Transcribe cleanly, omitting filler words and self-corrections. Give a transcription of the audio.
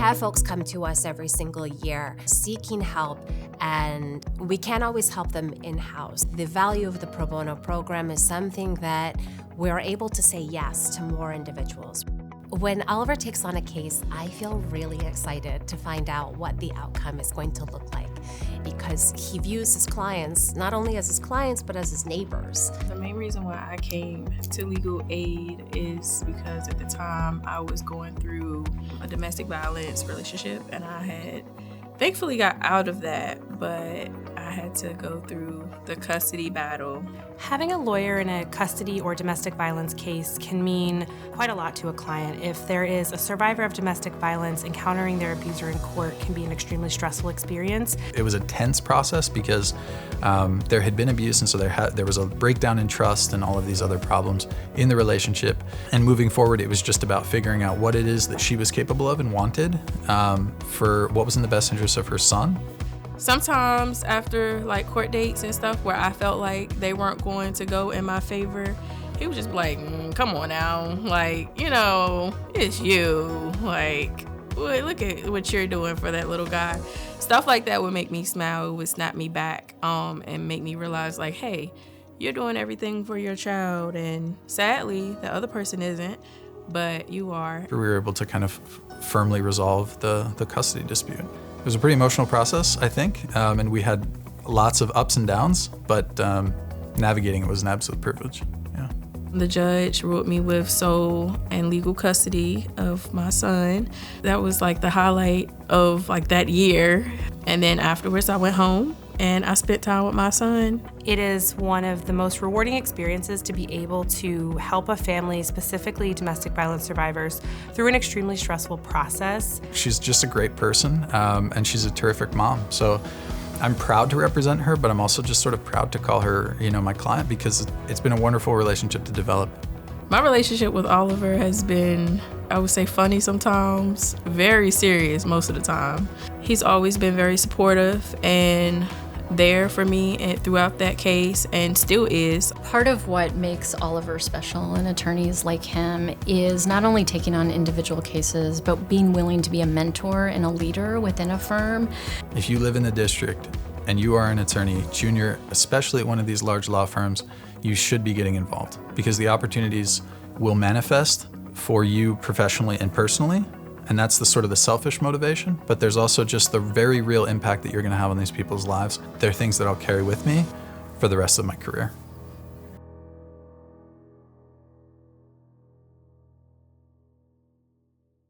have folks come to us every single year seeking help, and we can't always help them in-house. The value of the pro bono program is something that we're able to say yes to more individuals. When Oliver takes on a case, I feel really excited to find out what the outcome is going to look like, because he views his clients not only as his clients, but as his neighbors. The main reason why I came to legal aid is because at the time I was going through a domestic violence relationship, and I had thankfully got out of that, but I had to go through the custody battle. Having a lawyer in a custody or domestic violence case can mean quite a lot to a client. If there is a survivor of domestic violence, encountering their abuser in court can be an extremely stressful experience. It was a tense process because there had been abuse, and so there was a breakdown in trust and all of these other problems in the relationship. And moving forward, it was just about figuring out what it is that she was capable of and wanted for what was in the best interest of her son. Sometimes after like court dates and stuff where I felt like they weren't going to go in my favor, he would just be like, come on now, like, you know, it's you, like, look at what you're doing for that little guy. Stuff like that would make me smile. It would snap me back and make me realize, like, hey, you're doing everything for your child, and sadly the other person isn't, but you are. We were able to kind of firmly resolve the custody dispute. It was a pretty emotional process, I think, and we had lots of ups and downs, but navigating it was an absolute privilege. Yeah. The judge ruled me with sole and legal custody of my son. That was like the highlight of like that year. And then afterwards I went home and I spent time with my son. It is one of the most rewarding experiences to be able to help a family, specifically domestic violence survivors, through an extremely stressful process. She's just a great person, and she's a terrific mom. So I'm proud to represent her, but I'm also just sort of proud to call her, you know, my client, because it's been a wonderful relationship to develop. My relationship with Oliver has been, I would say, funny sometimes, very serious most of the time. He's always been very supportive and there for me and throughout that case, and still is. Part of what makes Oliver special and attorneys like him is not only taking on individual cases, but being willing to be a mentor and a leader within a firm. If you live in the district and you are an attorney, junior, especially at one of these large law firms, you should be getting involved, because the opportunities will manifest for you professionally and personally. And that's the sort of the selfish motivation, but there's also just the very real impact that you're gonna have on these people's lives. They're things that I'll carry with me for the rest of my career.